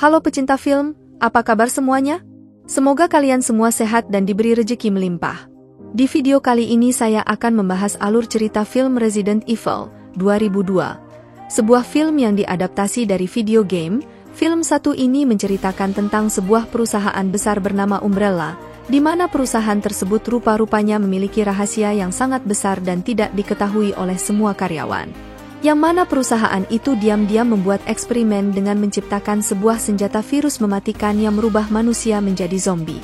Halo pecinta film, apa kabar semuanya? Semoga kalian semua sehat dan diberi rezeki melimpah. Di video kali ini saya akan membahas alur cerita film Resident Evil 2002. Sebuah film yang diadaptasi dari video game. Film satu ini menceritakan tentang sebuah perusahaan besar bernama Umbrella, di mana perusahaan tersebut rupa-rupanya memiliki rahasia yang sangat besar dan tidak diketahui oleh semua karyawan. Yang mana perusahaan itu diam-diam membuat eksperimen dengan menciptakan sebuah senjata virus mematikan yang merubah manusia menjadi zombie.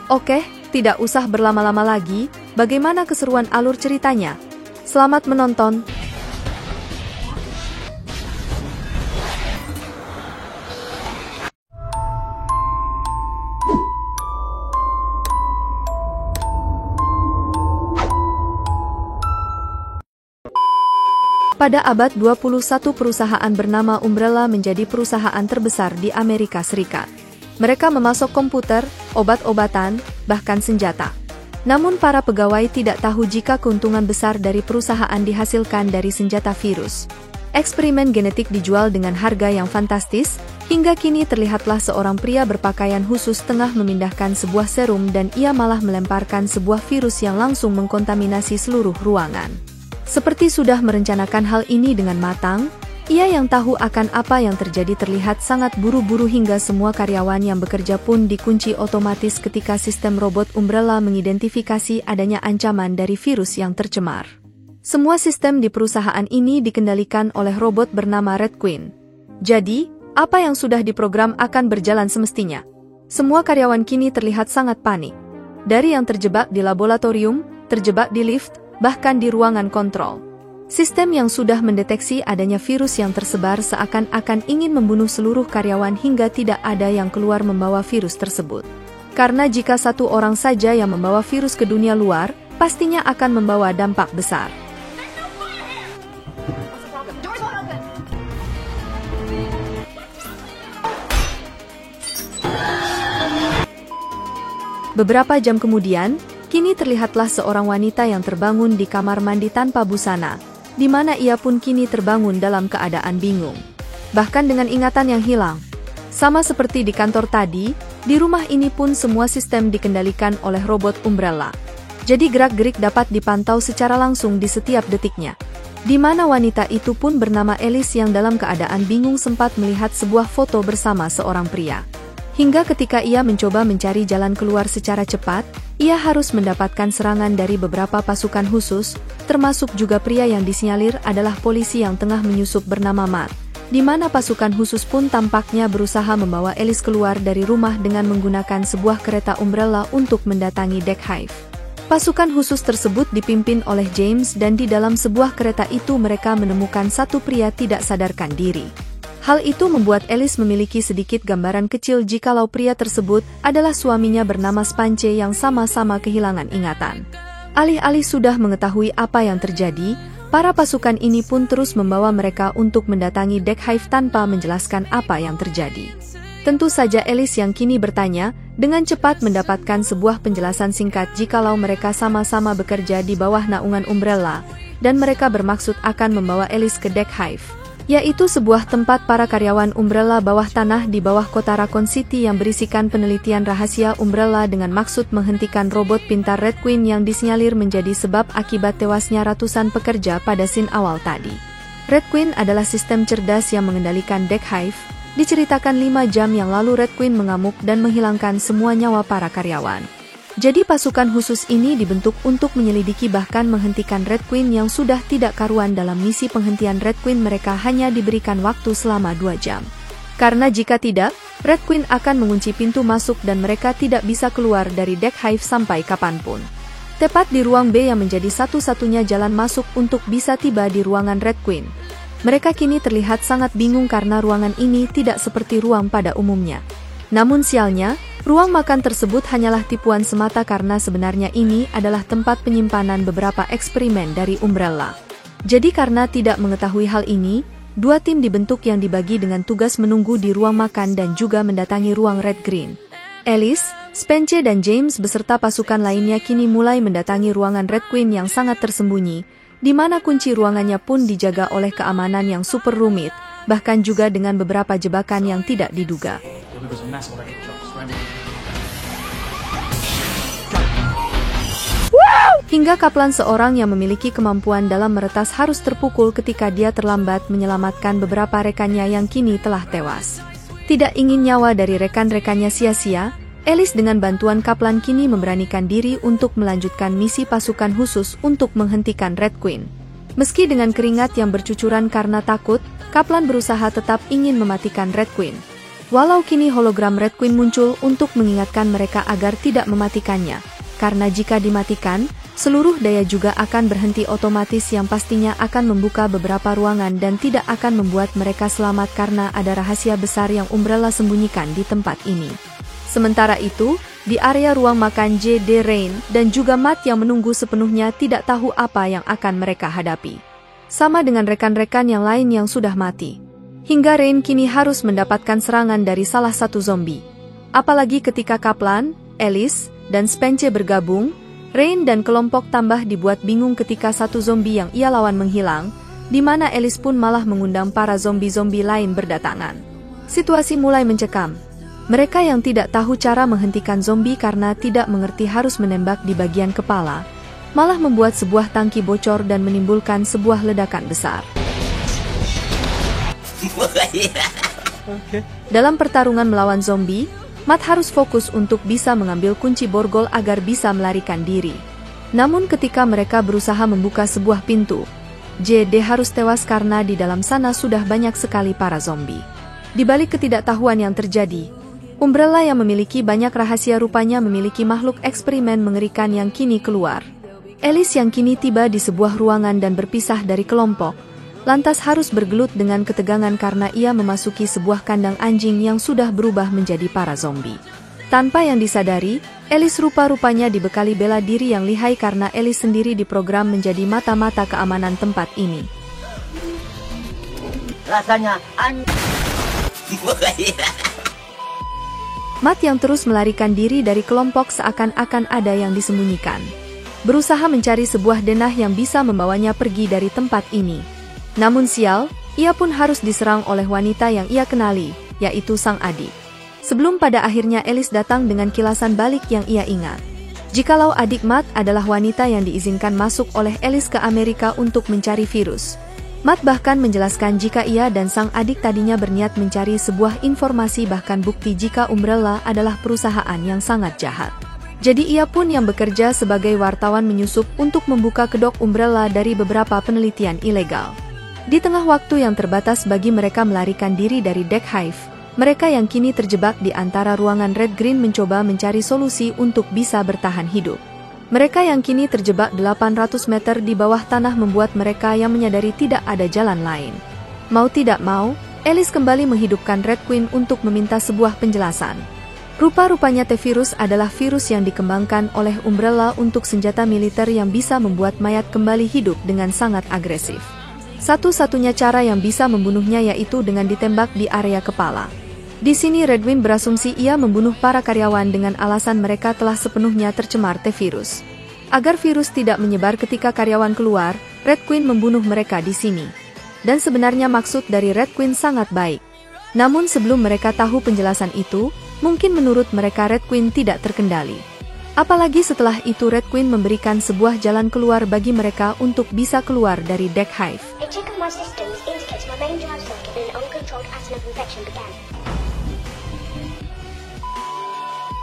Oke, tidak usah berlama-lama lagi, bagaimana keseruan alur ceritanya? Selamat menonton! Pada abad 21 perusahaan bernama Umbrella menjadi perusahaan terbesar di Amerika Serikat. Mereka memasok komputer, obat-obatan, bahkan senjata. Namun para pegawai tidak tahu jika keuntungan besar dari perusahaan dihasilkan dari senjata virus. Eksperimen genetik dijual dengan harga yang fantastis, hingga kini terlihatlah seorang pria berpakaian khusus tengah memindahkan sebuah serum dan ia malah melemparkan sebuah virus yang langsung mengkontaminasi seluruh ruangan. Seperti sudah merencanakan hal ini dengan matang, ia yang tahu akan apa yang terjadi terlihat sangat buru-buru hingga semua karyawan yang bekerja pun dikunci otomatis ketika sistem robot Umbrella mengidentifikasi adanya ancaman dari virus yang tercemar. Semua sistem di perusahaan ini dikendalikan oleh robot bernama Red Queen. Jadi, apa yang sudah diprogram akan berjalan semestinya. Semua karyawan kini terlihat sangat panik. Dari yang terjebak di laboratorium, terjebak di lift, bahkan di ruangan kontrol. Sistem yang sudah mendeteksi adanya virus yang tersebar seakan-akan ingin membunuh seluruh karyawan hingga tidak ada yang keluar membawa virus tersebut. Karena jika satu orang saja yang membawa virus ke dunia luar, pastinya akan membawa dampak besar. Beberapa jam kemudian, kini terlihatlah seorang wanita yang terbangun di kamar mandi tanpa busana, di mana ia pun kini terbangun dalam keadaan bingung. Bahkan dengan ingatan yang hilang. Sama seperti di kantor tadi, di rumah ini pun semua sistem dikendalikan oleh robot Umbrella. Jadi gerak-gerik dapat dipantau secara langsung di setiap detiknya. Di mana wanita itu pun bernama Alice yang dalam keadaan bingung sempat melihat sebuah foto bersama seorang pria. Hingga ketika ia mencoba mencari jalan keluar secara cepat, ia harus mendapatkan serangan dari beberapa pasukan khusus, termasuk juga pria yang disinyalir adalah polisi yang tengah menyusup bernama Matt, di mana pasukan khusus pun tampaknya berusaha membawa Alice keluar dari rumah dengan menggunakan sebuah kereta Umbrella untuk mendatangi Deck Hive. Pasukan khusus tersebut dipimpin oleh James dan di dalam sebuah kereta itu mereka menemukan satu pria tidak sadarkan diri. Hal itu membuat Alice memiliki sedikit gambaran kecil jikalau pria tersebut adalah suaminya bernama Spance yang sama-sama kehilangan ingatan. Alih-alih sudah mengetahui apa yang terjadi, para pasukan ini pun terus membawa mereka untuk mendatangi Deck Hive tanpa menjelaskan apa yang terjadi. Tentu saja Alice yang kini bertanya, dengan cepat mendapatkan sebuah penjelasan singkat jikalau mereka sama-sama bekerja di bawah naungan Umbrella, dan mereka bermaksud akan membawa Alice ke Deck Hive, yaitu sebuah tempat para karyawan Umbrella bawah tanah di bawah kota Raccoon City yang berisikan penelitian rahasia Umbrella dengan maksud menghentikan robot pintar Red Queen yang disinyalir menjadi sebab akibat tewasnya ratusan pekerja pada scene awal tadi. Red Queen adalah sistem cerdas yang mengendalikan Deck Hive. Diceritakan 5 jam yang lalu Red Queen mengamuk dan menghilangkan semua nyawa para karyawan. Jadi pasukan khusus ini dibentuk untuk menyelidiki bahkan menghentikan Red Queen yang sudah tidak karuan dalam misi penghentian Red Queen mereka hanya diberikan waktu selama 2 jam. Karena jika tidak, Red Queen akan mengunci pintu masuk dan mereka tidak bisa keluar dari Deck Hive sampai kapanpun. Tepat di ruang B yang menjadi satu-satunya jalan masuk untuk bisa tiba di ruangan Red Queen. Mereka kini terlihat sangat bingung karena ruangan ini tidak seperti ruang pada umumnya. Namun sialnya, ruang makan tersebut hanyalah tipuan semata karena sebenarnya ini adalah tempat penyimpanan beberapa eksperimen dari Umbrella. Jadi karena tidak mengetahui hal ini, 2 tim dibentuk yang dibagi dengan tugas menunggu di ruang makan dan juga mendatangi ruang Red Green. Alice, Spence dan James beserta pasukan lainnya kini mulai mendatangi ruangan Red Queen yang sangat tersembunyi, di mana kunci ruangannya pun dijaga oleh keamanan yang super rumit, bahkan juga dengan beberapa jebakan yang tidak diduga. because of massive electrical shocks. Hingga Kaplan, seorang yang memiliki kemampuan dalam meretas, harus terpukul ketika dia terlambat menyelamatkan beberapa rekannya yang kini telah tewas. Tidak ingin nyawa dari rekan-rekannya sia-sia, Alice dengan bantuan Kaplan kini memberanikan diri untuk melanjutkan misi pasukan khusus untuk menghentikan Red Queen. Meski dengan keringat yang bercucuran karena takut, Kaplan berusaha tetap ingin mematikan Red Queen. Walau kini hologram Red Queen muncul untuk mengingatkan mereka agar tidak mematikannya, karena jika dimatikan, seluruh daya juga akan berhenti otomatis yang pastinya akan membuka beberapa ruangan dan tidak akan membuat mereka selamat karena ada rahasia besar yang Umbrella sembunyikan di tempat ini. Sementara itu, di area ruang makan J.D. Rain dan juga Matt yang menunggu sepenuhnya tidak tahu apa yang akan mereka hadapi. Sama dengan rekan-rekan yang lain yang sudah mati. Hingga Rain kini harus mendapatkan serangan dari salah satu zombie. Apalagi ketika Kaplan, Alice, dan Spence bergabung, Rain dan kelompok tambah dibuat bingung ketika satu zombie yang ia lawan menghilang, di mana Alice pun malah mengundang para zombie-zombie lain berdatangan. Situasi mulai mencekam. Mereka yang tidak tahu cara menghentikan zombie karena tidak mengerti harus menembak di bagian kepala, malah membuat sebuah tangki bocor dan menimbulkan sebuah ledakan besar. Dalam pertarungan melawan zombie, Matt harus fokus untuk bisa mengambil kunci borgol agar bisa melarikan diri. Namun ketika mereka berusaha membuka sebuah pintu, J.D. harus tewas karena di dalam sana sudah banyak sekali para zombie. Di balik ketidaktahuan yang terjadi, Umbrella yang memiliki banyak rahasia rupanya memiliki makhluk eksperimen mengerikan yang kini keluar. Alice yang kini tiba di sebuah ruangan dan berpisah dari kelompok, lantas harus bergelut dengan ketegangan karena ia memasuki sebuah kandang anjing yang sudah berubah menjadi para zombie. Tanpa yang disadari, Alice rupa-rupanya dibekali bela diri yang lihai karena Alice sendiri diprogram menjadi mata-mata keamanan tempat ini. Rasanya Matt yang terus melarikan diri dari kelompok seakan-akan ada yang disembunyikan. Berusaha mencari sebuah denah yang bisa membawanya pergi dari tempat ini. Namun sial, ia pun harus diserang oleh wanita yang ia kenali, yaitu sang adik. Sebelum pada akhirnya Alice datang dengan kilasan balik yang ia ingat. Jikalau adik Matt adalah wanita yang diizinkan masuk oleh Alice ke Amerika untuk mencari virus. Matt bahkan menjelaskan jika ia dan sang adik tadinya berniat mencari sebuah informasi bahkan bukti jika Umbrella adalah perusahaan yang sangat jahat. Jadi ia pun yang bekerja sebagai wartawan menyusup untuk membuka kedok Umbrella dari beberapa penelitian ilegal. Di tengah waktu yang terbatas bagi mereka melarikan diri dari Deck Hive, mereka yang kini terjebak di antara ruangan Red Green mencoba mencari solusi untuk bisa bertahan hidup. Mereka yang kini terjebak 800 meter di bawah tanah membuat mereka yang menyadari tidak ada jalan lain. Mau tidak mau, Alice kembali menghidupkan Red Queen untuk meminta sebuah penjelasan. Rupa-rupanya T-Virus adalah virus yang dikembangkan oleh Umbrella untuk senjata militer yang bisa membuat mayat kembali hidup dengan sangat agresif. Satu-satunya cara yang bisa membunuhnya yaitu dengan ditembak di area kepala. Di sini Redwin berasumsi ia membunuh para karyawan dengan alasan mereka telah sepenuhnya tercemar T-Virus. Agar virus tidak menyebar ketika karyawan keluar, Red Queen membunuh mereka di sini. Dan sebenarnya maksud dari Red Queen sangat baik. Namun sebelum mereka tahu penjelasan itu, mungkin menurut mereka Red Queen tidak terkendali. Apalagi setelah itu Red Queen memberikan sebuah jalan keluar bagi mereka untuk bisa keluar dari Deck Hive. A check of my systems indicates my main drive circuit and an uncontrolled atom of infection began.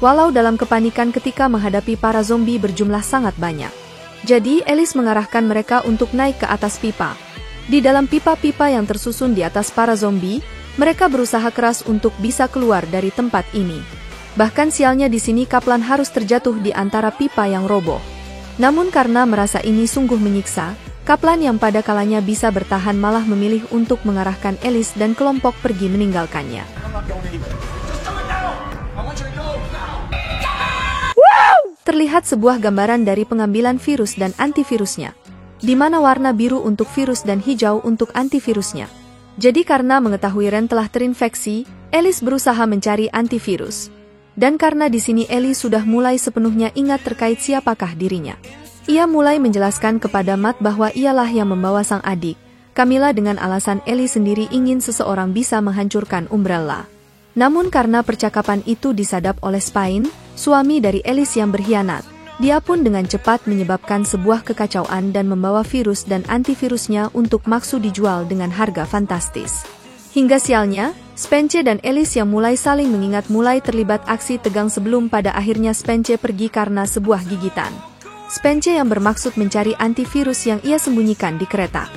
Walau dalam kepanikan ketika menghadapi para zombie berjumlah sangat banyak. Jadi Alice mengarahkan mereka untuk naik ke atas pipa. Di dalam pipa-pipa yang tersusun di atas para zombie, mereka berusaha keras untuk bisa keluar dari tempat ini. Bahkan sialnya di sini Kaplan harus terjatuh di antara pipa yang roboh. Namun karena merasa ini sungguh menyiksa, Kaplan yang pada kalanya bisa bertahan malah memilih untuk mengarahkan Alice dan kelompok pergi meninggalkannya. Terlihat sebuah gambaran dari pengambilan virus dan antivirusnya, di mana warna biru untuk virus dan hijau untuk antivirusnya. Jadi karena mengetahui Ren telah terinfeksi, Alice berusaha mencari antivirus. Dan karena di sini Ellie sudah mulai sepenuhnya ingat terkait siapakah dirinya. Ia mulai menjelaskan kepada Matt bahwa ialah yang membawa sang adik, Camilla, dengan alasan Ellie sendiri ingin seseorang bisa menghancurkan Umbrella. Namun karena percakapan itu disadap oleh Spine, suami dari Alice yang berkhianat, dia pun dengan cepat menyebabkan sebuah kekacauan dan membawa virus dan antivirusnya untuk Maxu dijual dengan harga fantastis. Hingga sialnya, Spence dan Alice yang mulai saling mengingat mulai terlibat aksi tegang sebelum pada akhirnya Spence pergi karena sebuah gigitan. Spence yang bermaksud mencari antivirus yang ia sembunyikan di kereta.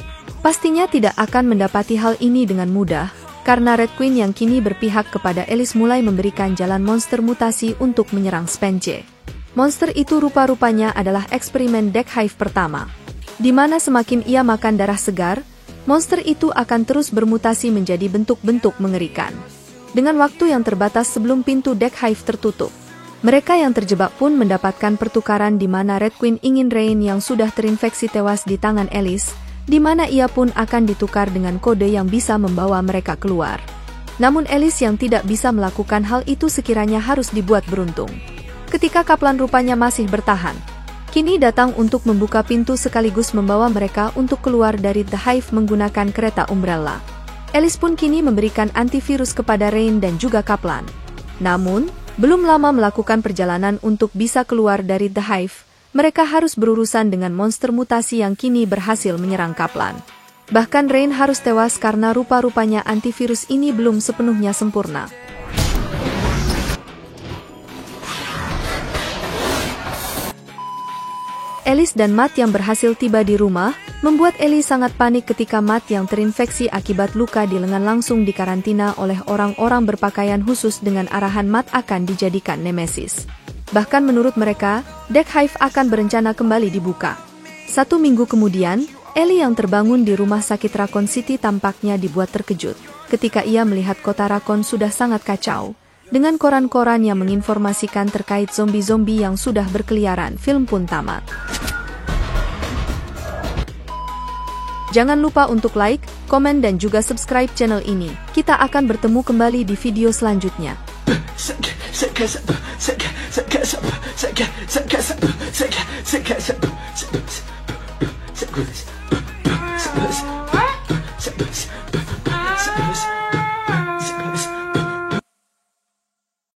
Pastinya tidak akan mendapati hal ini dengan mudah, karena Red Queen yang kini berpihak kepada Alice mulai memberikan jalan monster mutasi untuk menyerang Spence. Monster itu rupa-rupanya adalah eksperimen Deck Hive pertama, di mana semakin ia makan darah segar, monster itu akan terus bermutasi menjadi bentuk-bentuk mengerikan. Dengan waktu yang terbatas sebelum pintu Deck Hive tertutup, mereka yang terjebak pun mendapatkan pertukaran di mana Red Queen ingin Rain yang sudah terinfeksi tewas di tangan Alice, di mana ia pun akan ditukar dengan kode yang bisa membawa mereka keluar. Namun Alice yang tidak bisa melakukan hal itu sekiranya harus dibuat beruntung. Ketika Kaplan rupanya masih bertahan, kini datang untuk membuka pintu sekaligus membawa mereka untuk keluar dari The Hive menggunakan kereta Umbrella. Alice pun kini memberikan antivirus kepada Rain dan juga Kaplan. Namun, belum lama melakukan perjalanan untuk bisa keluar dari The Hive, mereka harus berurusan dengan monster mutasi yang kini berhasil menyerang Kaplan. Bahkan Rain harus tewas karena rupa-rupanya antivirus ini belum sepenuhnya sempurna. Alice dan Matt yang berhasil tiba di rumah, membuat Ellie sangat panik ketika Matt yang terinfeksi akibat luka di lengan langsung dikarantina oleh orang-orang berpakaian khusus dengan arahan Matt akan dijadikan Nemesis. Bahkan menurut mereka, Deck Hive akan berencana kembali dibuka. 1 minggu kemudian, Ellie yang terbangun di rumah sakit Raccoon City tampaknya dibuat terkejut ketika ia melihat kota Raccoon sudah sangat kacau, dengan koran-koran yang menginformasikan terkait zombie-zombie yang sudah berkeliaran. Film pun tamat. Jangan lupa untuk like, komen dan juga subscribe channel ini. Kita akan bertemu kembali di video selanjutnya.